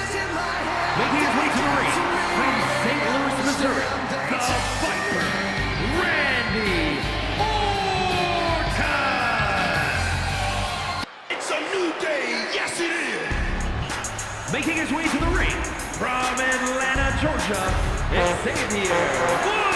Making his way to the ring from St. Louis, Missouri, the Viper, Randy Orton. It's a new day, yes it is. Making his way to the ring from Atlanta, Georgia, Xavier Woods.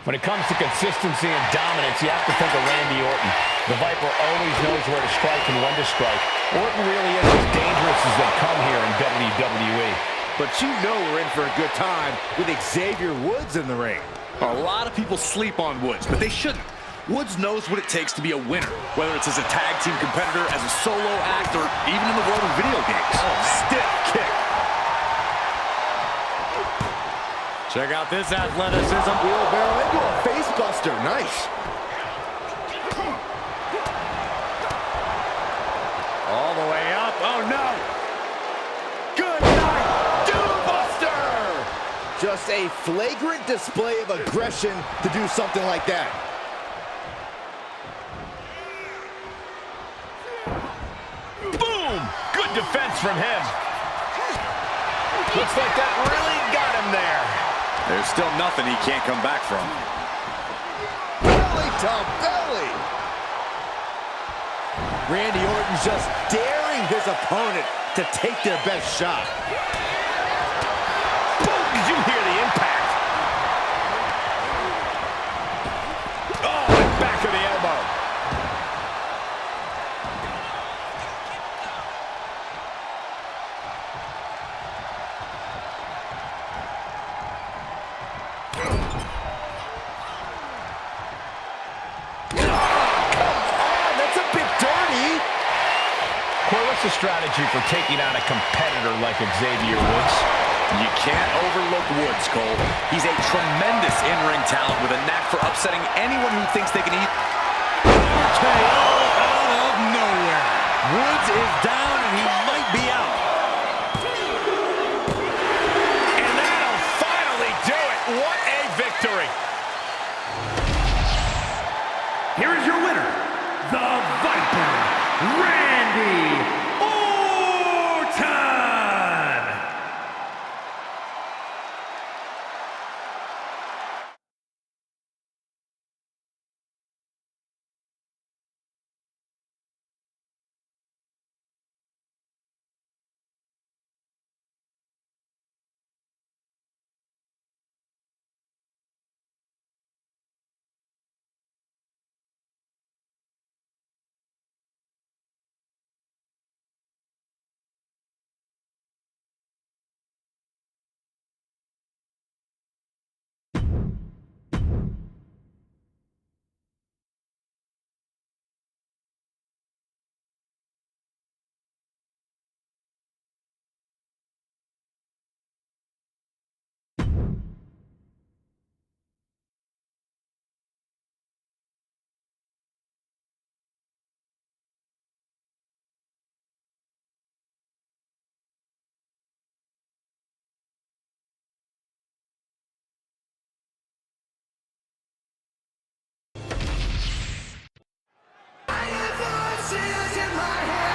When it comes to consistency and dominance, you have to think of Randy Orton. The Viper always knows where to strike and when to strike. Orton really is as dangerous as they come here in WWE. But you know we're in for a good time with Xavier Woods in the ring. A lot of people sleep on Woods, but they shouldn't. Woods knows what it takes to be a winner, whether it's as a tag team competitor, as a solo act, or even in the world of video games. Stiff kick. Check out this athleticism. Wheelbarrow into a face buster. Nice. All the way up. Oh, no. Good night. Doombuster. Just a flagrant display of aggression to do something like that. Boom! Good defense from him. Looks like that really got him there. There's still nothing he can't come back from. Belly to belly. Randy Orton just daring his opponent to take their best shot. Boom! Did you hear the impact? Oh, and back of the elbow. What's the strategy for taking on a competitor like Xavier Woods? You can't overlook Woods, Cole. He's a tremendous in-ring talent with a knack for upsetting anyone who thinks they can eat. KO out of nowhere. Woods is down and he might be out. And that'll finally do it. What a victory. Here is your winner, the Viper, Randy Orton.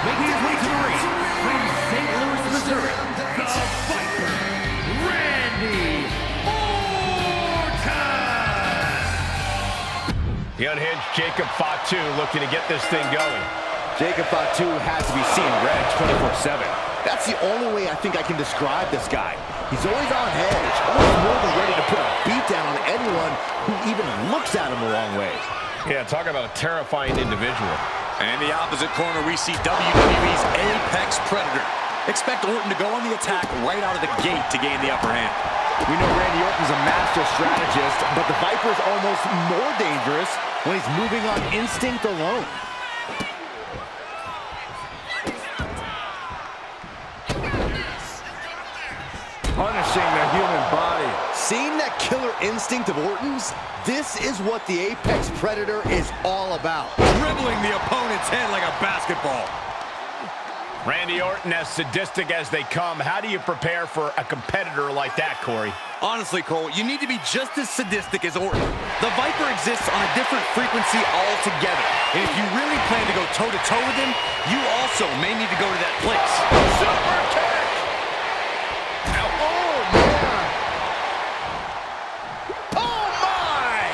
Making his way to the ring from St. Louis, Missouri, the Viper, Randy Orton. The unhinged Jacob Fatu looking to get this thing going. Jacob Fatu has to be seen red 24/7. That's the only way I think I can describe this guy. He's always on edge, always more than ready to put a beat down on anyone who even looks at him the wrong way. Yeah, talk about a terrifying individual. And in the opposite corner, we see WWE's Apex Predator. Expect Orton to go on the attack right out of the gate to gain the upper hand. We know Randy Orton's a master strategist, but the Viper's almost more dangerous when he's moving on instinct alone. Punishing the human body. Seeing that killer instinct of Orton's, this is what the Apex Predator is all about. Dribbling the opponent's head like a basketball. Randy Orton, as sadistic as they come, how do you prepare for a competitor like that, Corey? Honestly, Cole, you need to be just as sadistic as Orton. The Viper exists on a different frequency altogether. And if you really plan to go toe-to-toe with him, you also may need to go to that place. Super kick! Oh, man! Oh, my!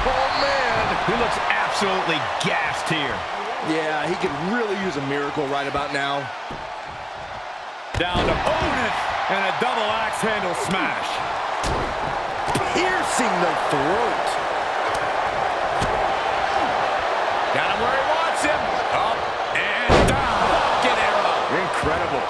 Oh, man! He looks absolutely gassed here. Yeah, he could really use a miracle right about now. Down to opponent and a double axe handle smash. Piercing the throat. Got him where he wants him. Up and down. Fucking arrow. Incredible.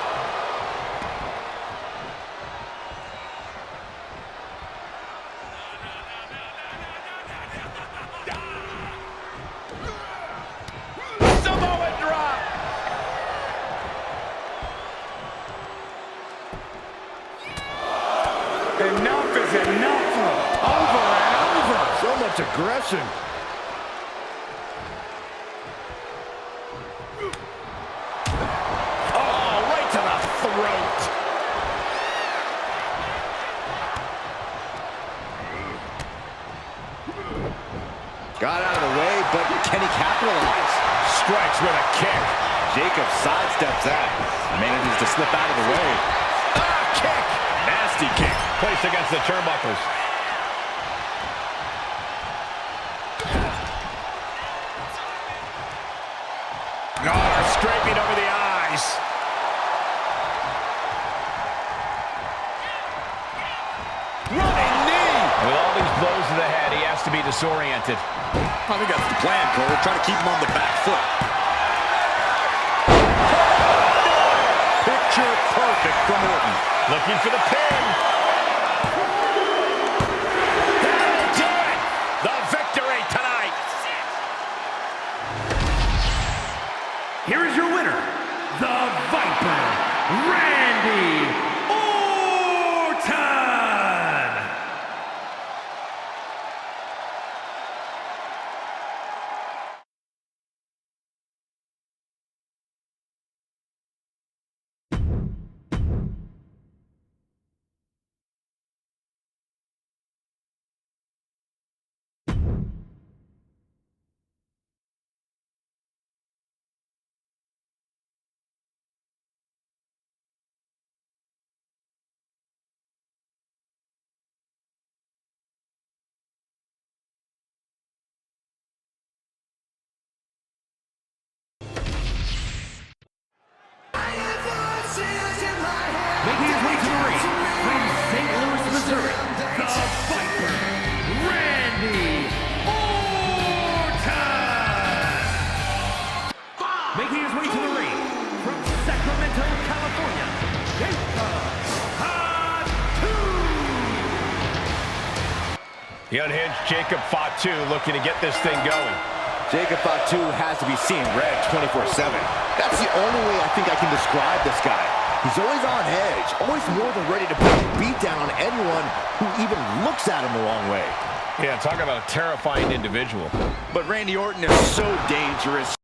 Samoa drop. Enough is enough. Over and over. So much aggression. Oh, right to the throat. Got out of the way, but can he capitalize? Strikes with a kick. Jacob sidesteps that. Manages to slip out of the way. Ah, kick. Nasty kick. Placed against the turnbuckles. Oh, scraping over the eyes. Running knee. With all these blows to the head, he has to be disoriented. I think that's the plan, Cole. Try to keep him on the back foot. Picture perfect from Orton. Looking for the pin. That'll do it. The victory tonight. Here is your winner, the Viper, Randy Orton! Making his way to the ring from St. Louis, Missouri, the Viper, Randy Orton! Making his way to the ring from Sacramento, California, Jacob Fatu! The unhinged Jacob Fatu looking to get this thing going. Jacob Fatu has to be seeing red 24/7. That's the only way I think I can describe this guy. He's always on edge, always more than ready to put a beat down on anyone who even looks at him the wrong way. Yeah, talk about a terrifying individual. But Randy Orton is so dangerous.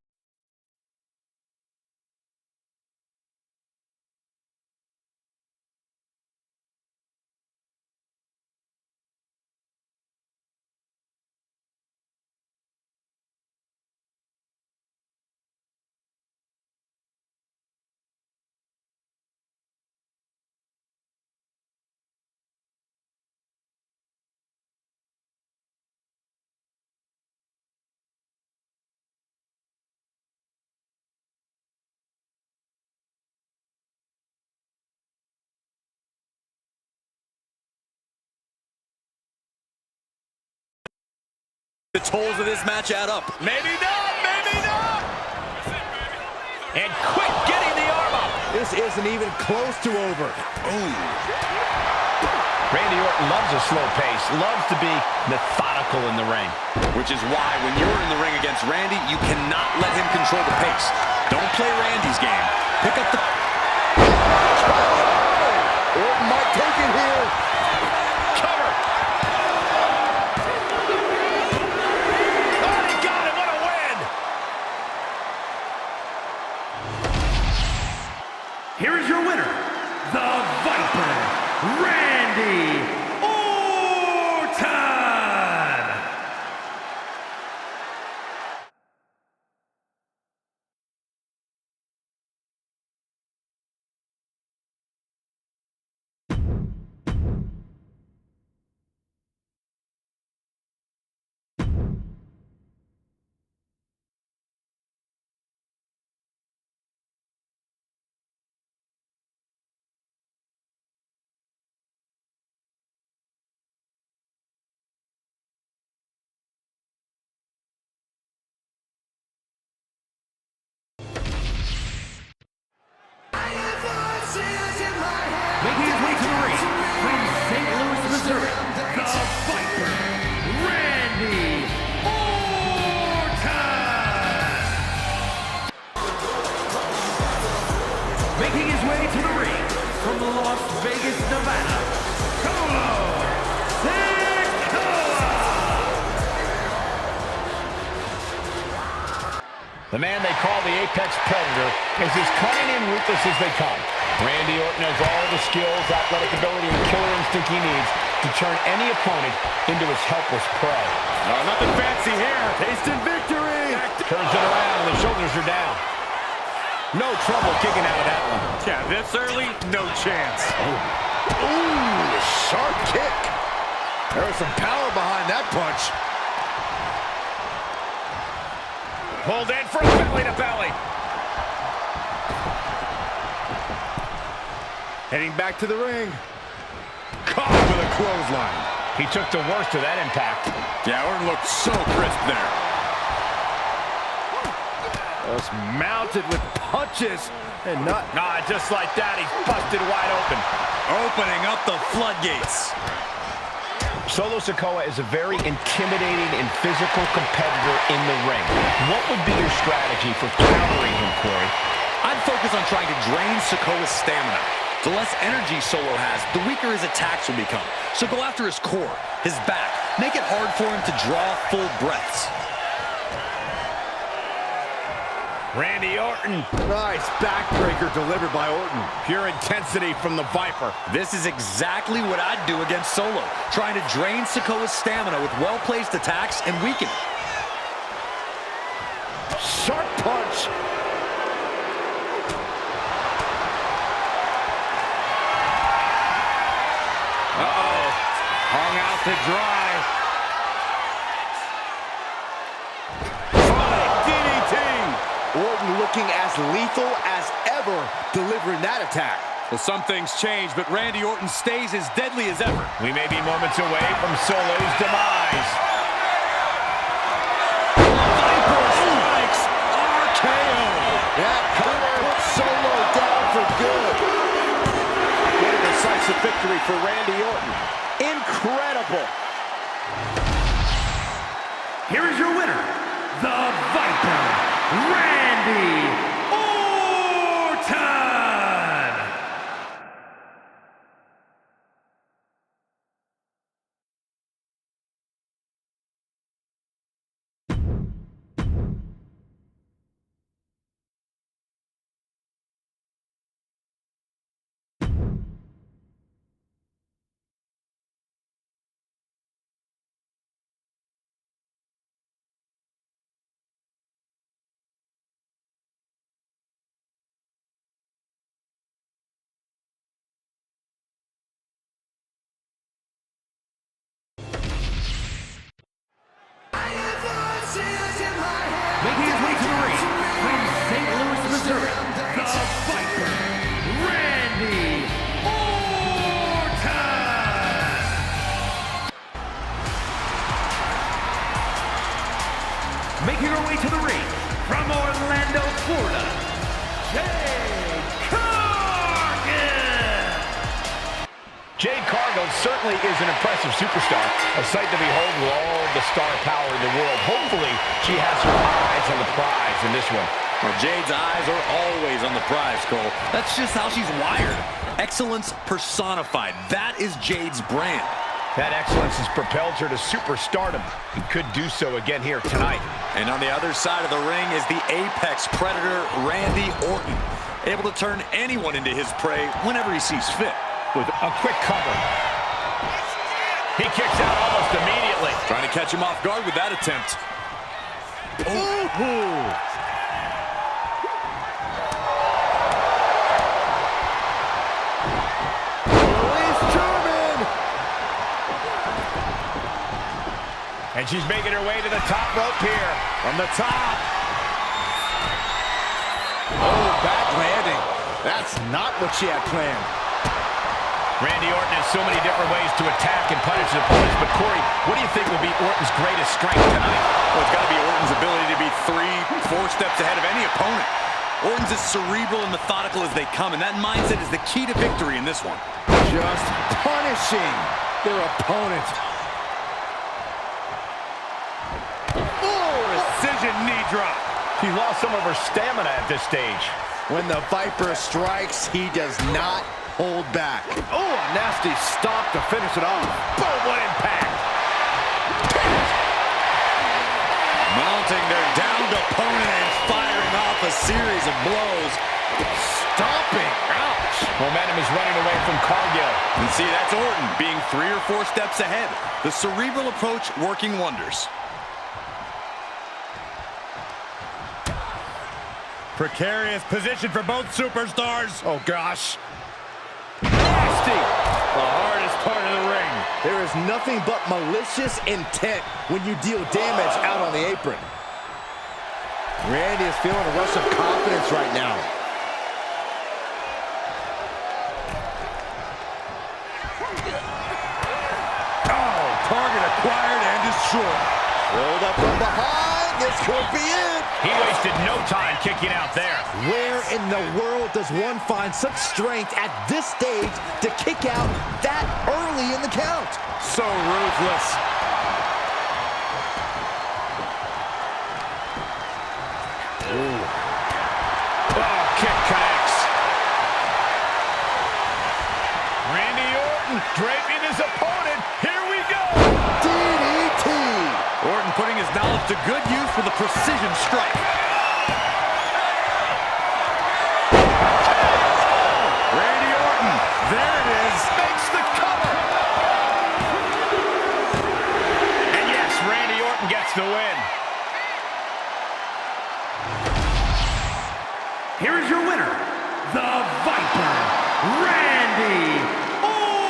The tolls of this match add up. Maybe not, maybe not. And quick getting the arm up. This isn't even close to over. Randy Orton loves a slow pace, loves to be methodical in the ring. Which is why when you're in the ring against Randy, you cannot let him control the pace. Don't play Randy's game. Pick up the... Orton might take it here. Cover. Oh, he got him. What a win. Making his way to the ring from St. Louis, Missouri, the Viper, Randy Orton. Making his way to the ring from Las Vegas, Nevada, The man they call the Apex Predator is as cunning and ruthless as they come. Randy Orton has all the skills, athletic ability, and killer instinct he needs to turn any opponent into his helpless prey. Nothing fancy here. Tasting victory. Turns it around, and the shoulders are down. No trouble kicking out of that one. Yeah, this early, no chance. Ooh, sharp kick. There was some power behind that punch. Pulled in for a belly to belly. Heading back to the ring. Caught with a clothesline. He took the worst of that impact. Yeah, Orton looked so crisp there. Just mounted with punches and not... Just like that, he's busted wide open. Opening up the floodgates. Solo Sikoa is a very intimidating and physical competitor in the ring. What would be your strategy for countering him, Corey? I'd focus on trying to drain Sikoa's stamina. The less energy Solo has, the weaker his attacks will become. So go after his core, his back. Make it hard for him to draw full breaths. Randy Orton. Nice backbreaker delivered by Orton. Pure intensity from the Viper. This is exactly what I'd do against Solo. Trying to drain Sikoa's stamina with well-placed attacks and weaken it. Sharp punch. Uh-oh. Hung out to dry. Orton looking as lethal as ever delivering that attack. Well, some things change, but Randy Orton stays as deadly as ever. We may be moments away from Solo's demise. Viper strikes RKO. That cover puts Solo down for good. What a decisive victory for Randy Orton. Incredible. Here is your winner, the Viper, Randy Orton! Making his way to the ring from St. Louis, Missouri, the Viper, Randy Orton! Making her way to the ring from Orlando, Florida, Jade Cargill! Jade Cargill certainly is an impressive superstar, a sight to behold with all the star power in the world. Hopefully, she has her eyes on the prize in this one. Well, Jade's eyes are always on the prize, Cole. That's just how she's wired. Excellence personified. That is Jade's brand. That excellence has propelled her to superstardom and could do so again here tonight. And on the other side of the ring is the Apex Predator, Randy Orton. Able to turn anyone into his prey whenever he sees fit. With a quick cover. He kicks out almost immediately. Trying to catch him off guard with that attempt. And she's making her way to the top rope here. From the top. Oh, back landing. That's not what she had planned. Randy Orton has so many different ways to attack and punish his opponents, but Corey, what do you think will be Orton's greatest strength tonight? Well, it's got to be Orton's ability to be 3-4 steps ahead of any opponent. Orton's as cerebral and methodical as they come, and that mindset is the key to victory in this one. Just punishing their opponent. Precision knee drop. She lost some of her stamina at this stage. When the Viper strikes, he does not hold back. Oh, a nasty stop to finish it off. Boom, what impact. Mounting their downed opponent and firing off a series of blows. Stomping. Ouch. Momentum is running away from Cargill. And see, that's Orton being 3 or 4 steps ahead. The cerebral approach working wonders. Precarious position for both superstars. Oh, gosh. Nasty. The hardest part of the ring. There is nothing but malicious intent when you deal damage out on the apron. Randy is feeling a rush of confidence right now. Oh, target acquired and destroyed. Rolled up from behind. This could be it. He wasted no time kicking out there. Where in the world does one find such strength at this stage to kick out that early in the count? So ruthless. Oh, kick connects. Randy Orton draping his opponent. Here we go. DDT. Orton putting his knowledge to good use with a precision strike. Randy Orton, there it is. Makes the cover. And yes, Randy Orton gets the win. Here is your winner, the Viper, Randy Orton!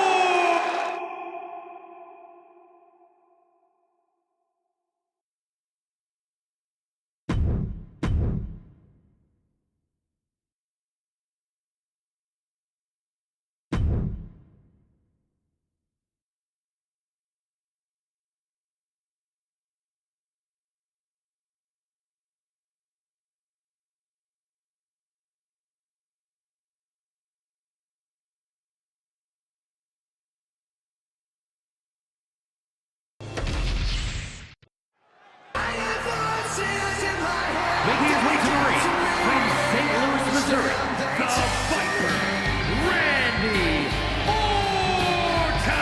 Making his way to the ring from St. Louis, Missouri, the Viper, Randy Orton!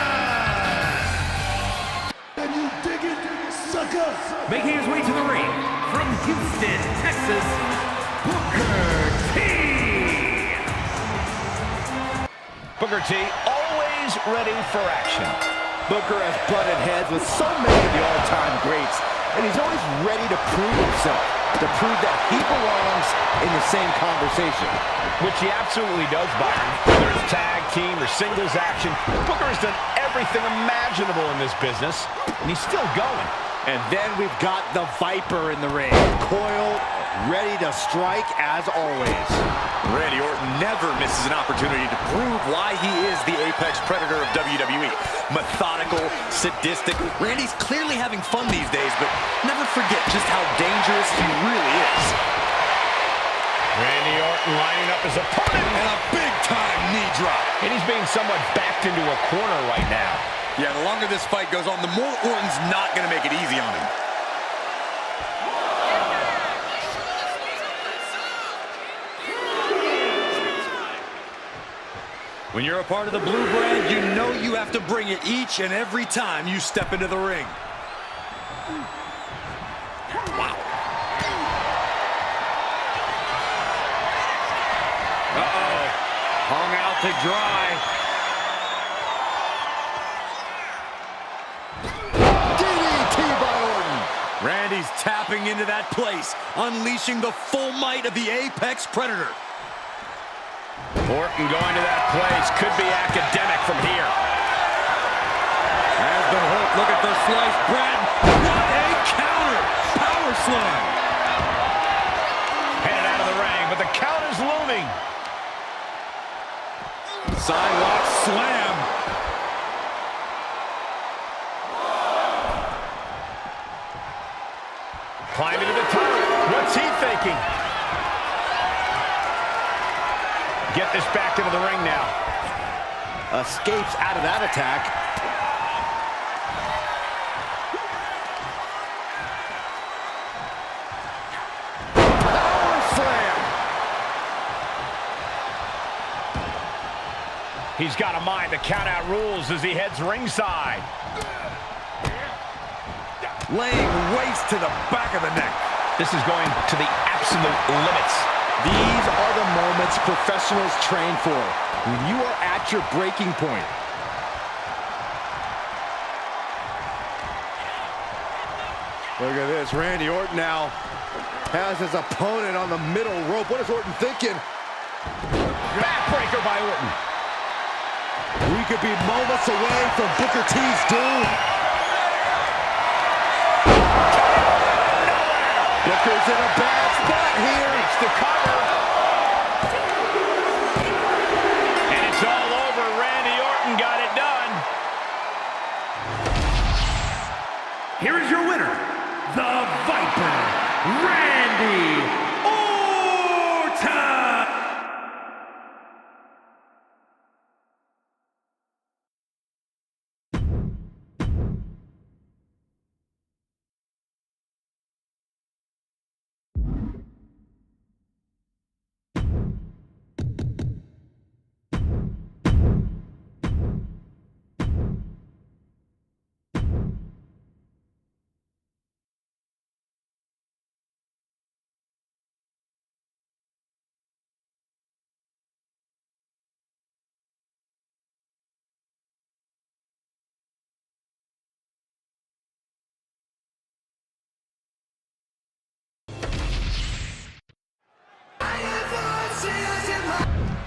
And you dig it, sucker? Making his way to the ring from Houston, Texas, Booker T! Booker T, always ready for action. Booker has butted heads with so many of the all-time greats, and he's always ready to prove himself, to prove that he belongs in the same conversation. Which he absolutely does, Byron. Whether it's tag, team, or singles action, Booker has done everything imaginable in this business, and he's still going. And then we've got the Viper in the ring, coiled, ready to strike as always. Randy Orton never misses an opportunity to prove why he is the apex predator of WWE. Methodical, sadistic. Randy's clearly having fun these days, but never forget just how dangerous he really is. Randy Orton lining up his opponent. And a big-time knee drop. And he's being somewhat backed into a corner right now. Yeah, the longer this fight goes on, the more Orton's not going to make it easy on him. When you're a part of the Blue Brand, you know you have to bring it each and every time you step into the ring. Wow. Uh-oh. Hung out to dry. DDT by Orton. Randy's tapping into that place, unleashing the full might of the Apex Predator. Orton going to that place could be academic from here. Has been hurt. Look at the slice. Brad, what a counter. Power slam. Headed out of the ring, but the count is looming. Sidewalk slam. Climbing to the top. What's he thinking? get this back into the ring now. Escapes out of that attack. Power slam. He's got a mind to count out rules as he heads ringside. Laying waste to the back of the neck. This is going to the absolute limits. These are the moments professionals train for, when you are at your breaking point. Look at this. Randy Orton now has his opponent on the middle rope. What is Orton thinking? Backbreaker by Orton. We could be moments away from Booker T's doom. Booker's in a bad spot here. It's the cover. And it's all over. Randy Orton got it done. Here is your winner, the Viper, Randy Orton.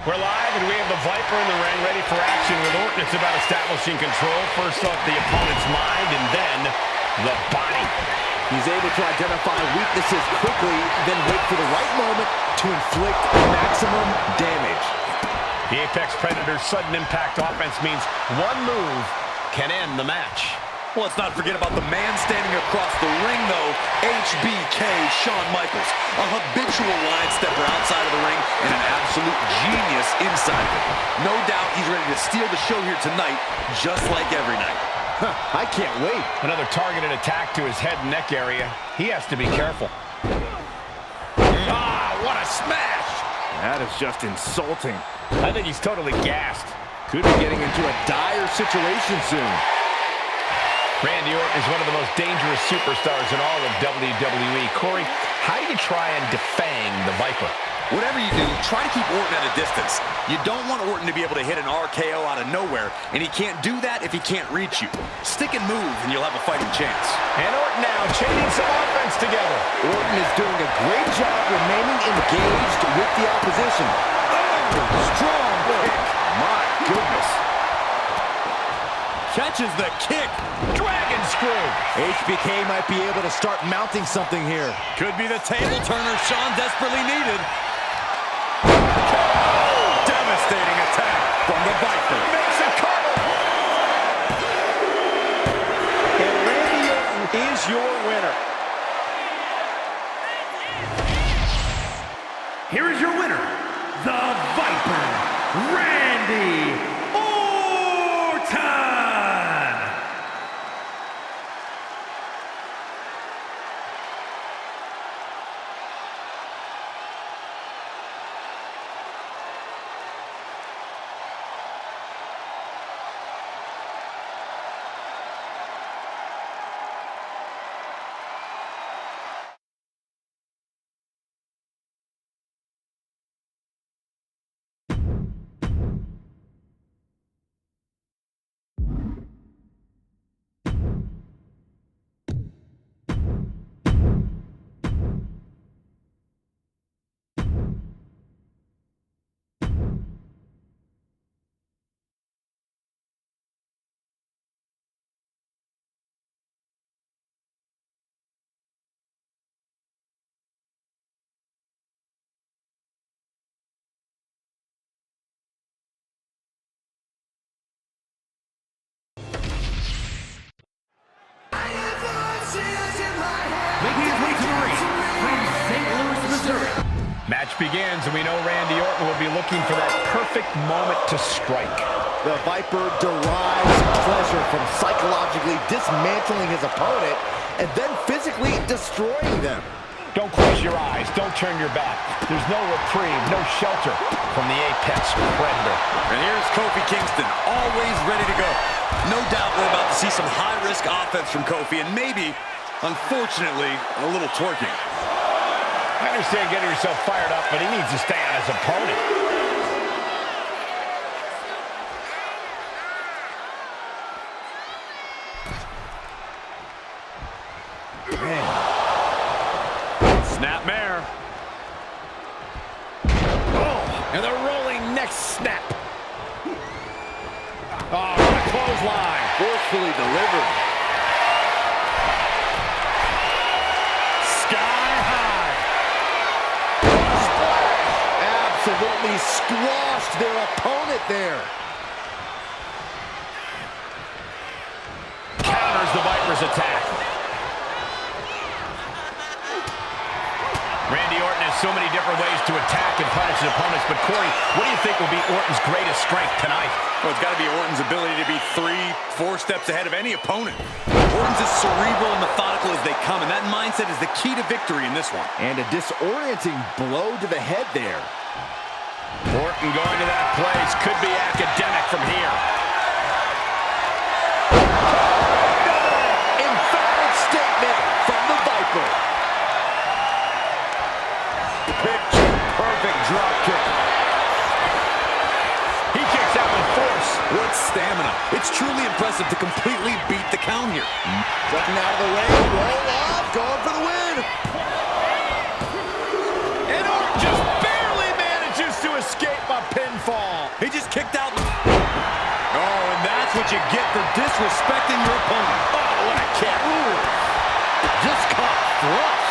We're live, and we have the Viper in the ring ready for action with Orton. It's about establishing control. First off the opponent's mind, and then the body. He's able to identify weaknesses quickly, then wait for the right moment to inflict maximum damage. The Apex Predator's sudden impact offense means one move can end the match. Well, let's not forget about the man standing across the ring, though, HBK Shawn Michaels. A habitual line stepper outside of the ring and an absolute genius inside of it. No doubt he's ready to steal the show here tonight, just like every night. I can't wait. Another targeted attack to his head and neck area. He has to be careful. Ah, what a smash! That is just insulting. I think he's totally gassed. Could be getting into a dire situation soon. Randy Orton is one of the most dangerous superstars in all of WWE. Corey, how do you try and defang the Viper? Whatever you do, try to keep Orton at a distance. You don't want Orton to be able to hit an RKO out of nowhere, and he can't do that if he can't reach you. Stick and move, and you'll have a fighting chance. And Orton now chaining some offense together. Orton is doing a great job remaining engaged with the opposition. Oh, strong kick. My goodness. Catches the kick. Dragon screw. HBK might be able to start mounting something here. Could be the table turner Shawn desperately needed. Oh, devastating attack from the Viper. Makes it cover. And Randy Orton is your winner. Here is your winner, the Viper, Randy Orton. match begins, and we know Randy Orton will be looking for that perfect moment to strike. The Viper derives pleasure from psychologically dismantling his opponent and then physically destroying them. Don't close your eyes. Don't turn your back. There's no reprieve, no shelter from the Apex Predator. And here's Kofi Kingston, always ready to go. No doubt we're about to see some high-risk offense from Kofi, and maybe, unfortunately, a little twerking. I understand getting yourself fired up, but he needs to stay on his opponent. Snapmare. Oh, and the rolling neck snap. Oh, what a clothesline. Forcefully delivered. Sky high. Absolutely squashed their opponent there. Counters the Viper's attack. Randy Orton has so many different ways to attack and punish his opponents, but Corey, what do you think will be Orton's greatest strength tonight? Well, it's got to be Orton's ability to be 3-4 steps ahead of any opponent. Orton's as cerebral and methodical as they come, and that mindset is the key to victory in this one. And a disorienting blow to the head there. Orton going to that place could be academic from here. Emphatic statement from the Viper. Picture-perfect drop kick. He kicks out with force. What stamina. It's truly impressive to completely beat the count here. Ducking out of the way, roll off, going for the win. And Orton just barely manages to escape a pinfall. He just kicked out. Oh, and that's what you get for disrespecting your opponent. Oh, what a kick. Ooh. Just caught flush.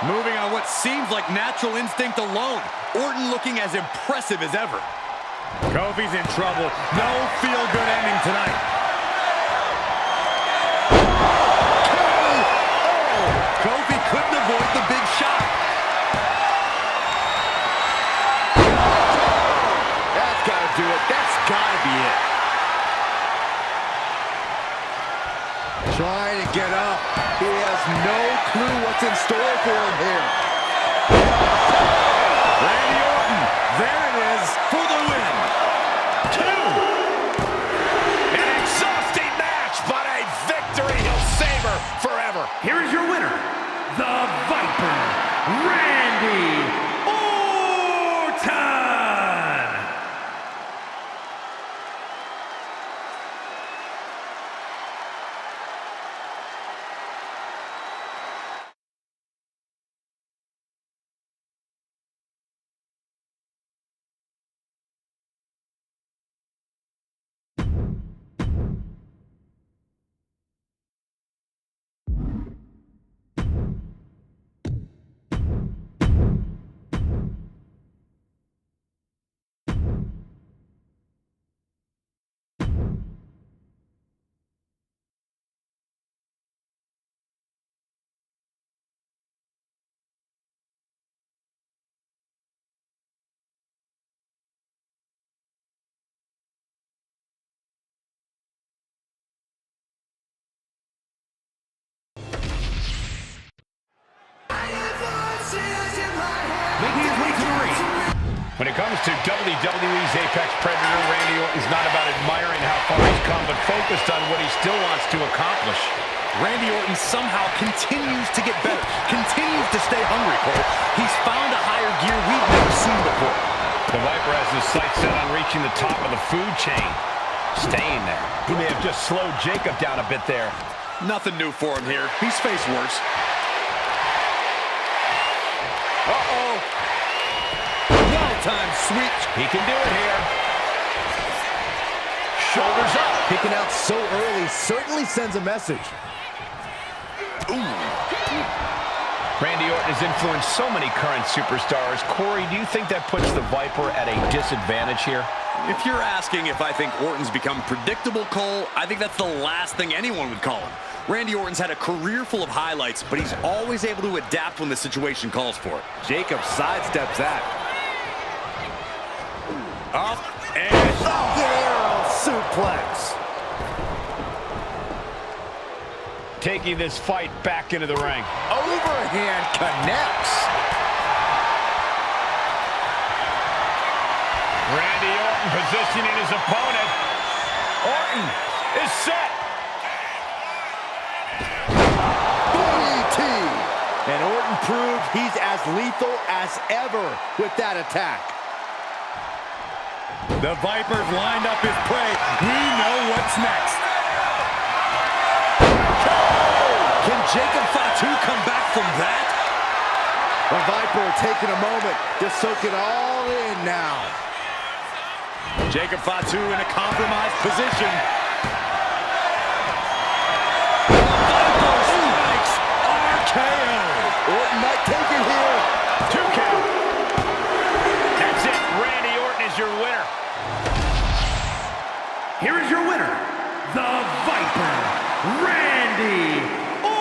Moving on what seems like natural instinct alone. Orton looking as impressive as ever. Kofi's in trouble. No feel-good ending tonight. Kofi couldn't avoid the big shot. That's got to do it. That's got to be it. Trying to get up. He has no clue what's in store for him here. Randy Orton, there it is for the win. 2. An exhausting match, but a victory he'll savor forever. Here is your winner, the Viper, Randy Orton. Making his way to the ring. When it comes to WWE's Apex Predator, Randy Orton's not about admiring how far he's come, but focused on what he still wants to accomplish. Randy Orton somehow continues to get better, continues to stay hungry, Cole. He's found a higher gear we've never seen before. The Viper has his sights set on reaching the top of the food chain. Staying there. He may have just slowed Jacob down a bit there. Nothing new for him here. He's faced worse. Uh-oh. Well-timed sweep. He can do it here. Shoulders up. Kicking out so early certainly sends a message. Randy Orton has influenced so many current superstars. Corey, do you think that puts the Viper at a disadvantage here? If you're asking if I think Orton's become predictable, Cole, I think that's the last thing anyone would call him. Randy Orton's had a career full of highlights, but he's always able to adapt when the situation calls for it. Jacob sidesteps that. Up and Arrow suplex. Taking this fight back into the ring. Overhand connects. Randy Orton positioning his opponent. Orton is set. DDT. And Orton proved he's as lethal as ever with that attack. the Vipers lined up his prey. We know what's next. Can Jacob Fatu come back from that? The Viper taking a moment to soak it all in now. Jacob Fatu in a compromised position. Viper strikes RKO. Orton might take it here. 2 count. That's it. Randy Orton is your winner. Here is your winner, the Viper, Randy Orton.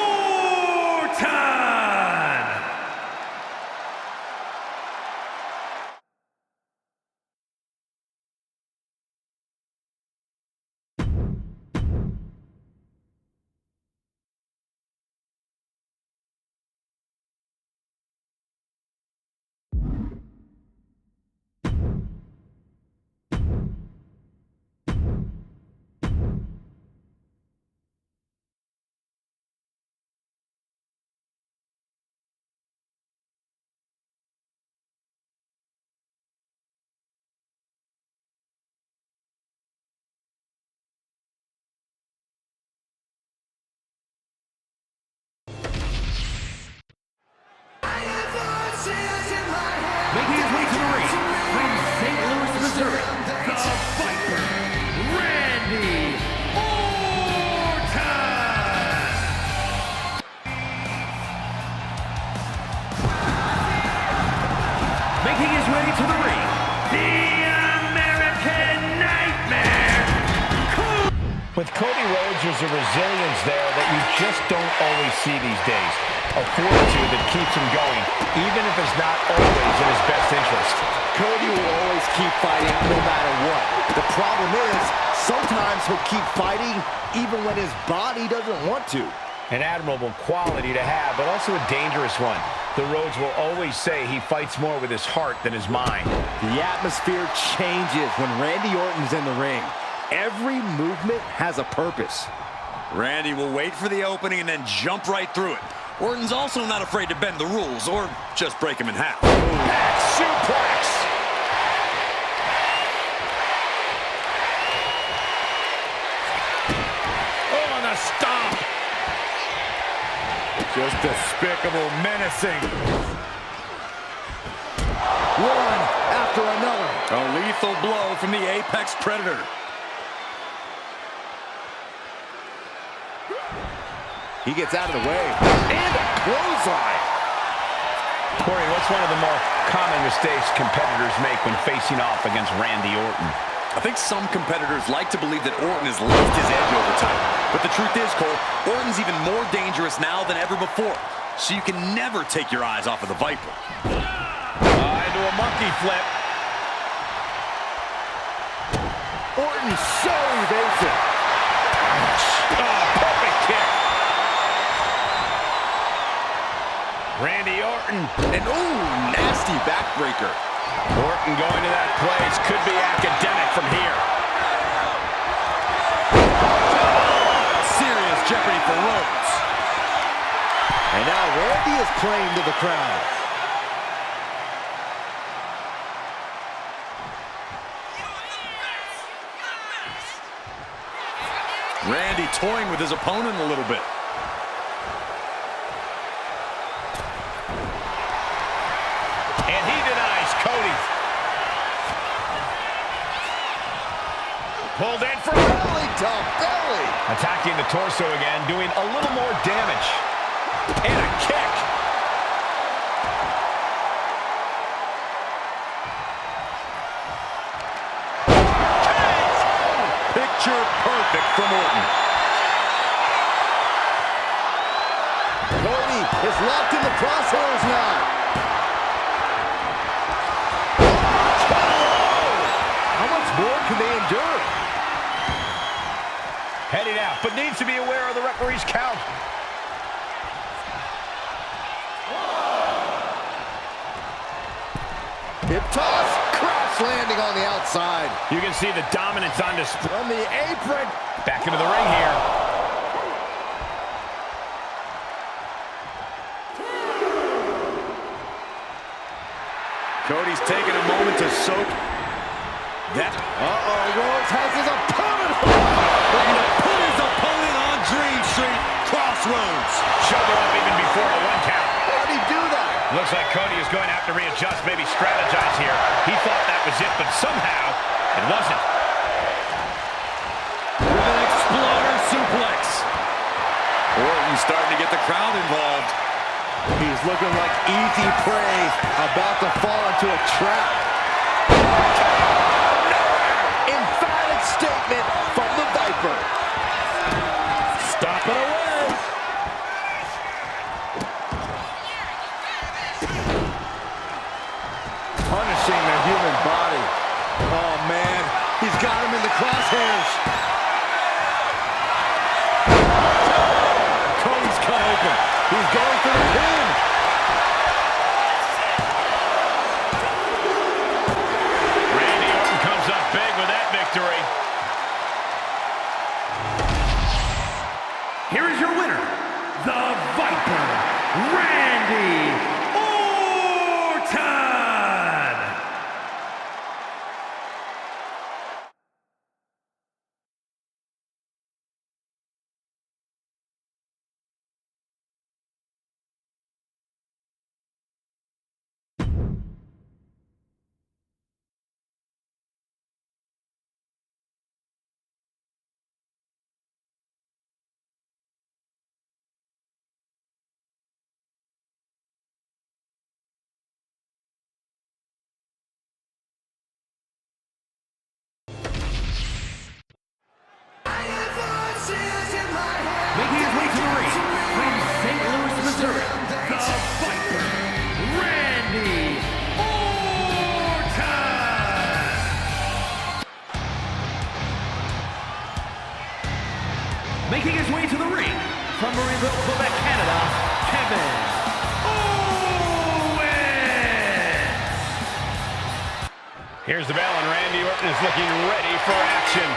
Making his way to the ring from St. Louis, Missouri, the Viper, Randy Orton. Making his way to the ring, the American Nightmare, Cody. With Cody Rhodes, there's a resilience there that you just don't always see these days. A fortitude that keeps him going, even if it's not always in his best interest. Cody will always keep fighting no matter what. The problem is, sometimes he'll keep fighting even when his body doesn't want to. An admirable quality to have, but also a dangerous one. The Rhodes will always say he fights more with his heart than his mind. The atmosphere changes when Randy Orton's in the ring. Every movement has a purpose. Randy will wait for the opening and then jump right through it. Orton's also not afraid to bend the rules or just break him in half. Back suplex! Oh, and a stomp! Just despicable, menacing. One after another. A lethal blow from the Apex Predator. He gets out of the way. And a clothesline. Corey, what's one of the more common mistakes competitors make when facing off against Randy Orton? I think some competitors like to believe that Orton has lost his edge over time. But the truth is, Cole, Orton's even more dangerous now than ever before. So you can never take your eyes off of the Viper. Into a monkey flip. Orton's so evasive. Perfect kick. Randy Orton. And ooh, nasty backbreaker. Orton going to that place could be academic from here. Serious jeopardy for Rhodes. And now Randy is playing to the crowd. Randy toying with his opponent a little bit. And he denies Cody. Pulled in for Belly to belly. attacking the torso again, doing a little more damage. And a kick. Picture perfect from Orton. Cody is locked in the crosshairs now. How much more can they endure? Headed out, but needs to be aware of the referee's count. Hip toss, crash landing on the outside. You can see the dominance on display. From the apron. Back into the ring here. Cody's taking a moment to soak that. Rhodes has his opponent. Looking to put his opponent on Dream Street. Crossroads. Shoulder up even before a 1 count. How did he do that? Looks like Cody is going to have to readjust, maybe strategize here. He thought that was it, but somehow it wasn't. With an exploder suplex. Orton starting to get the crowd involved. He's looking like easy prey, about to fall into a trap. Emphatic statement from the Viper. Stop it away. Punishing the human body. Oh, man. He's got him in the crosshairs. Cody's cut open. He's going for the pin. Randy Orton comes up big with that victory. Here is your winner, the Viper, Randy Orton! Making his way to the ring from St. Louis, Missouri, the Viper, Randy Orton! Making his way to the ring from Marieville, Quebec, Canada, Kevin Owens! Here's the bell, and Randy Orton is looking ready for action.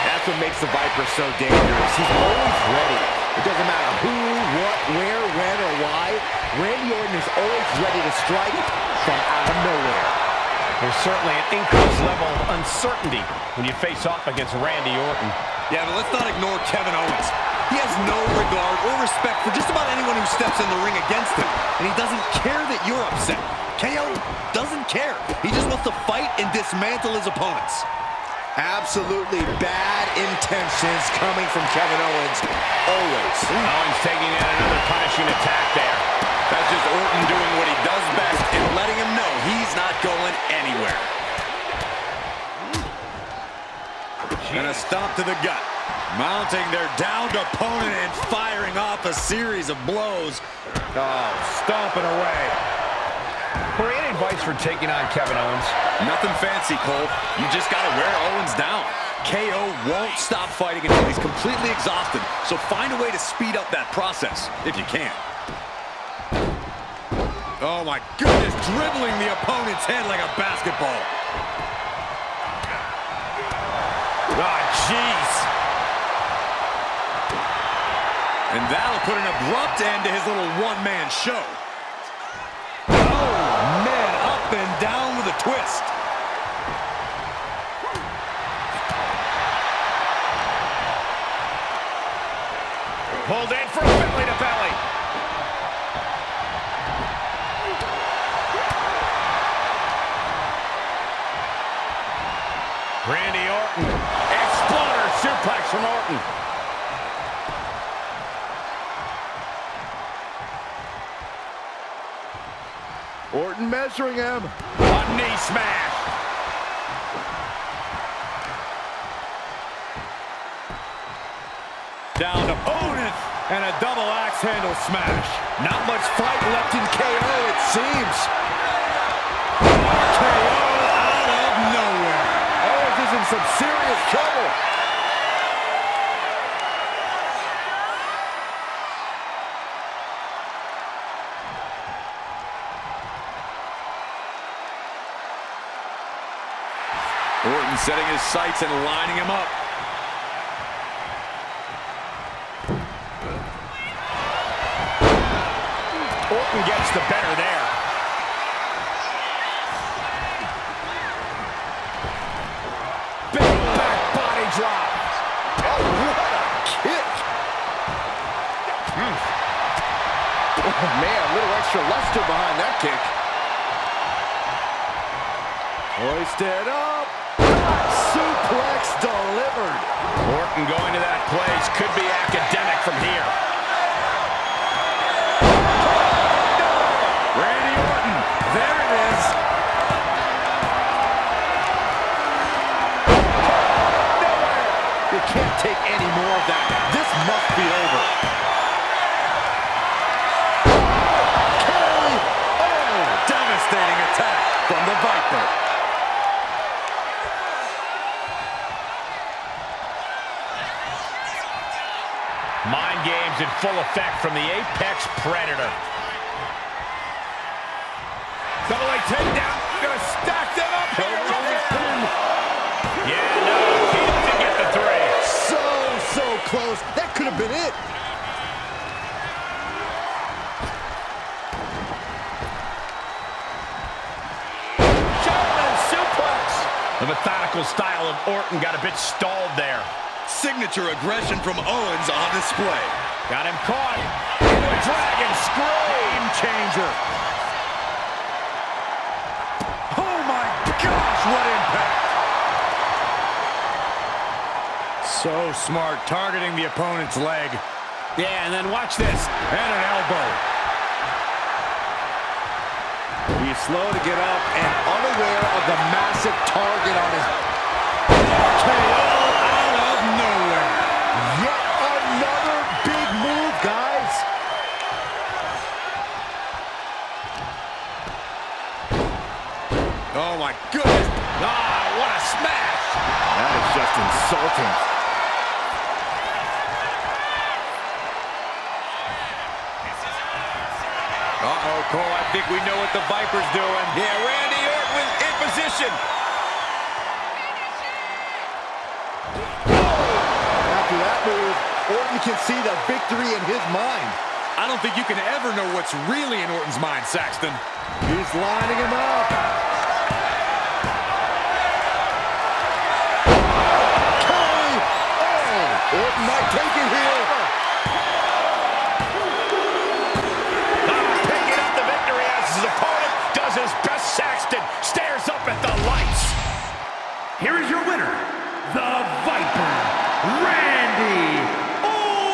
That's what makes the Viper so dangerous. He's always ready. It doesn't matter who, what, where, when, or why. Randy Orton is always ready to strike from out of nowhere. There's certainly an increased level of uncertainty when you face off against Randy Orton. Yeah, but let's not ignore Kevin Owens. He has no regard or respect for just about anyone who steps in the ring against him. And he doesn't care that you're upset. KO doesn't care. He just wants to fight and dismantle his opponents. Absolutely bad intentions coming from Kevin Owens. Always. Owens taking in another punishing attack there. That's just Orton doing what he does best and letting him know he's not going anywhere. And a stomp to the gut. Mounting their downed opponent and firing off a series of blows. Oh, stomping away. Corey, any advice for taking on Kevin Owens? Nothing fancy, Cole. You just got to wear Owens down. KO won't stop fighting until he's completely exhausted. So find a way to speed up that process, if you can. Oh, my goodness. Dribbling the opponent's head like a basketball. Oh, jeez. And that'll put an abrupt end to his little one-man show. Up and down with a twist. Pulled in for a belly to belly. Randy Orton. Exploder suplex from Orton. Orton measuring him. A knee smash. down to opponent and a double axe handle smash. Not much fight left in KO, it seems. KO out of nowhere. Owens is in some serious trouble. Orton setting his sights and lining him up. Orton gets the better there. Big back body drop. Oh, what a kick. Oh, man, a little extra luster behind that kick. Hoisted up. Suplex delivered. Orton going to that place could be academic from here. Randy Orton, there it is. You can't take any more of that. This must be over. Devastating attack from the Viper. Mind games in full effect from the Apex Predator. Double leg takedown. Gonna stack them up here. Yeah, no, he didn't get the three. So close. That could have been it. German suplex. The methodical style of Orton got a bit stalled there. Signature aggression from Owens on display. Got him caught. Into a dragon screw. Game changer. Oh my gosh, what impact. So smart, targeting the opponent's leg. Yeah, and then watch this. And an elbow. He's slow to get up and unaware of the massive target on his... KO out of nowhere. Yet another big move, guys. Oh my goodness. Ah, what a smash. That is just insulting. Uh-oh, Cole, I think we know what the Viper's doing. Yeah, Randy Orton in position. After that move, Orton can see the victory in his mind. I don't think you can ever know what's really in Orton's mind, Saxton. He's lining him up. Orton might take it here. Picking up the victory as his opponent does his best. Saxton stares up at the lights. Here is your winner, the Viper, Randy Orton!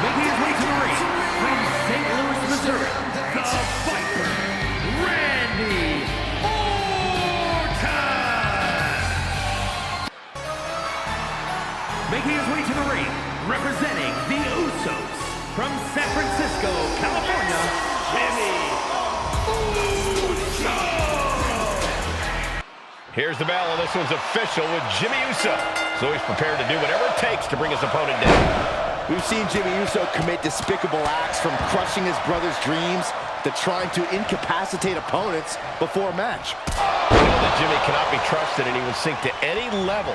Making his way to the ring from St. Louis, Missouri, the Viper, Randy Orton! Making his way to the ring, representing the Usos, from San Francisco, California, Jimmy Uso. Here's the bell, and this one's official with Jimmy Uso. So he's prepared to do whatever it takes to bring his opponent down. We've seen Jimmy Uso commit despicable acts, from crushing his brother's dreams to trying to incapacitate opponents before a match. We know that Jimmy cannot be trusted, and he will sink to any level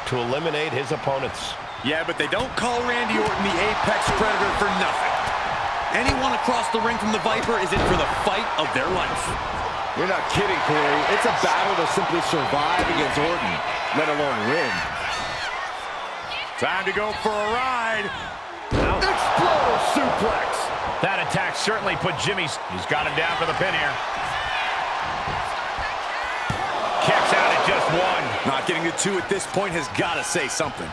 to eliminate his opponents. Yeah, but they don't call Randy Orton the Apex Predator for nothing. Anyone across the ring from the Viper is in for the fight of their life. You're not kidding, Corey. It's a battle to simply survive against Orton, let alone win. Time to go for a ride. Exploder suplex. That attack certainly put Jimmy's. He's got him down for the pin here. Kicks out at just one. Not getting to two at this point has got to say something.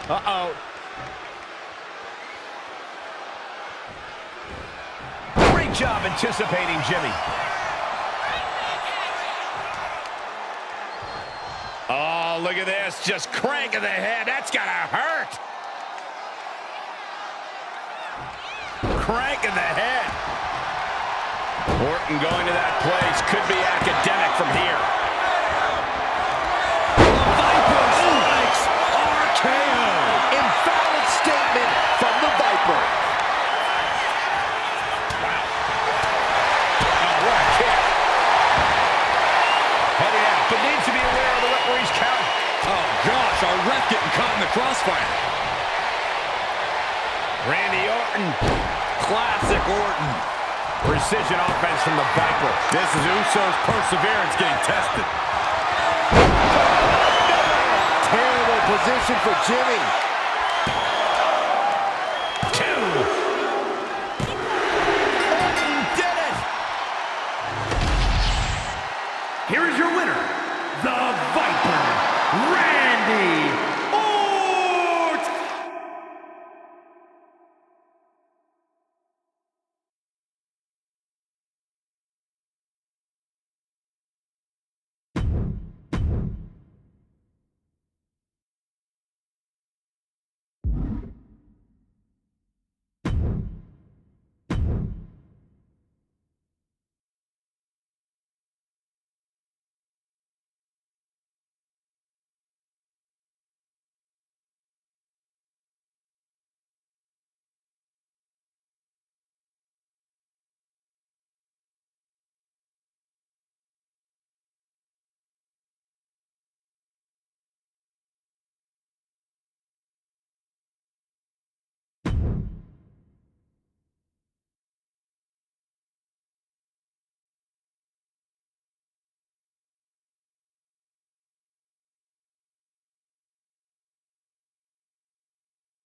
Uh-oh. Great job anticipating Jimmy. Oh, look at this. Just cranking the head. That's gotta hurt. Cranking the head. Orton going to that place. Could be academic from here. Viper strikes. RKO. Emphatic statement from the Viper. Wow. Oh, what a kick. Heading out, but needs to be aware of the referee's count. Oh, gosh, our ref getting caught in the crossfire. Randy Orton. Classic Orton. Precision offense from the Viper. This is Uso's perseverance getting tested. Terrible position for Jimmy. Two. Orton did it. Here is your winner, the Viper.